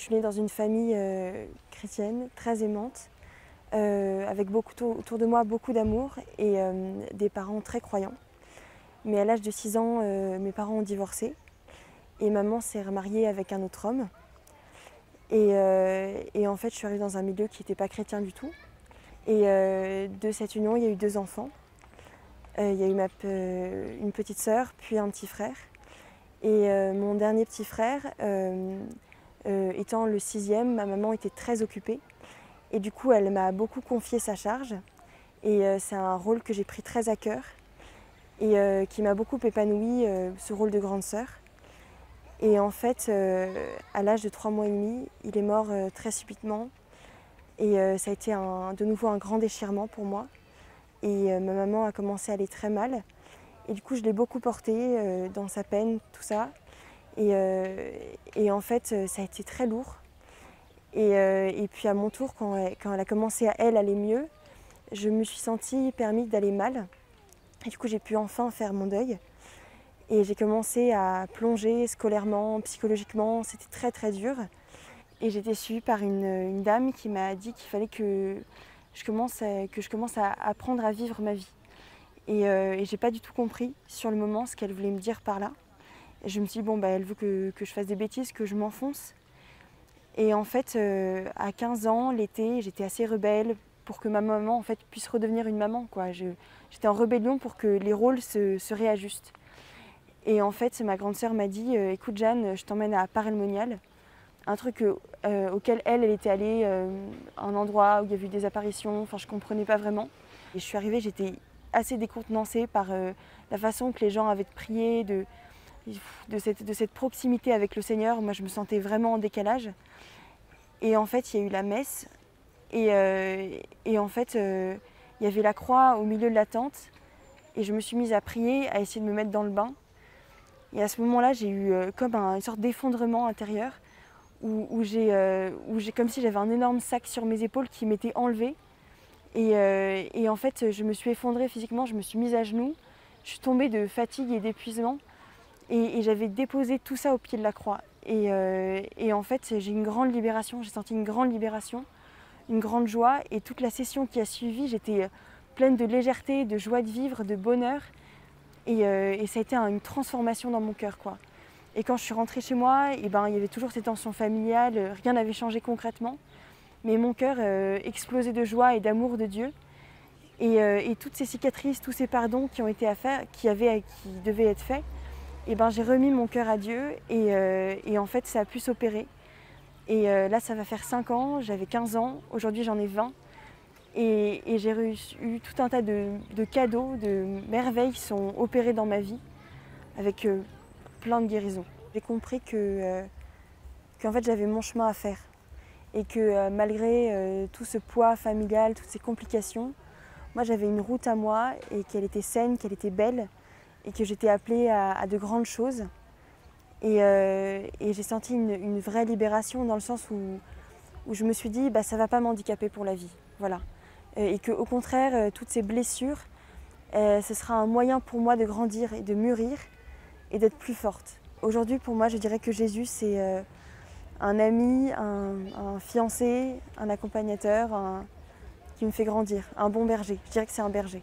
Je suis née dans une famille chrétienne, très aimante, avec autour de moi beaucoup d'amour et des parents très croyants. Mais à l'âge de 6 ans, mes parents ont divorcé et maman s'est remariée avec un autre homme. Et en fait, je suis arrivée dans un milieu qui n'était pas chrétien du tout. Et de cette union, il y a eu 2 enfants. Il y a eu une petite sœur, puis un petit frère. Et mon dernier petit frère, étant le 6e, ma maman était très occupée. Et du coup, elle m'a beaucoup confié sa charge. Et c'est un rôle que j'ai pris très à cœur et qui m'a beaucoup épanouie, ce rôle de grande sœur. Et en fait, à l'âge de 3 mois et demi, il est mort très subitement. Et ça a été de nouveau un grand déchirement pour moi. Et ma maman a commencé à aller très mal. Et du coup, je l'ai beaucoup portée dans sa peine, tout ça. Et en fait, ça a été très lourd. Et puis à mon tour, quand elle a commencé à aller mieux, je me suis sentie permis d'aller mal. Et du coup, j'ai pu enfin faire mon deuil. Et j'ai commencé à plonger scolairement, psychologiquement. C'était très très dur. Et j'ai été suivie par une dame qui m'a dit qu'il fallait que je commence à apprendre à vivre ma vie. Et j'ai pas du tout compris sur le moment ce qu'elle voulait me dire par là. Et je me suis dit, bon, elle veut que je fasse des bêtises, que je m'enfonce. Et en fait, à 15 ans, l'été, j'étais assez rebelle pour que ma maman en fait, puisse redevenir une maman, quoi. J'étais en rébellion pour que les rôles se réajustent. Et en fait, ma grande sœur m'a dit, écoute Jeanne, je t'emmène à Paray-le-Monial, un truc auquel elle était allée, un endroit où il y avait eu des apparitions, enfin je comprenais pas vraiment. Et je suis arrivée, j'étais assez décontenancée par la façon que les gens avaient de prier, de cette proximité avec le Seigneur. Moi, je me sentais vraiment en décalage. Et en fait, il y a eu la messe. Et en fait, il y avait la croix au milieu de la tente. Et je me suis mise à prier, à essayer de me mettre dans le bain. Et à ce moment-là, j'ai eu comme une sorte d'effondrement intérieur où j'ai comme si j'avais un énorme sac sur mes épaules qui m'était enlevé. Et en fait, je me suis effondrée physiquement, je me suis mise à genoux. Je suis tombée de fatigue et d'épuisement. Et j'avais déposé tout ça au pied de la croix. Et en fait, j'ai une grande libération, j'ai senti une grande libération, une grande joie. Et toute la session qui a suivi, j'étais pleine de légèreté, de joie de vivre, de bonheur. Et ça a été une transformation dans mon cœur, quoi. Et quand je suis rentrée chez moi, il y avait toujours ces tensions familiales, rien n'avait changé concrètement. Mais mon cœur explosait de joie et d'amour de Dieu. Et toutes ces cicatrices, tous ces pardons qui ont été à faire, qui devaient être faits, j'ai remis mon cœur à Dieu et en fait ça a pu s'opérer. Et là ça va faire 5 ans, j'avais 15 ans, aujourd'hui j'en ai 20. Et j'ai eu tout un tas de cadeaux, de merveilles qui sont opérées dans ma vie avec plein de guérisons. J'ai compris qu'en fait j'avais mon chemin à faire et que malgré tout ce poids familial, toutes ces complications, moi j'avais une route à moi et qu'elle était saine, qu'elle était belle et que j'étais appelée à de grandes choses. Et j'ai senti une vraie libération dans le sens où je me suis dit ça ne va pas m'handicaper pour la vie. Voilà. Et qu'au contraire, toutes ces blessures, ce sera un moyen pour moi de grandir et de mûrir et d'être plus forte. Aujourd'hui, pour moi, je dirais que Jésus, c'est un ami, un fiancé, un accompagnateur, qui me fait grandir, un bon berger. Je dirais que c'est un berger.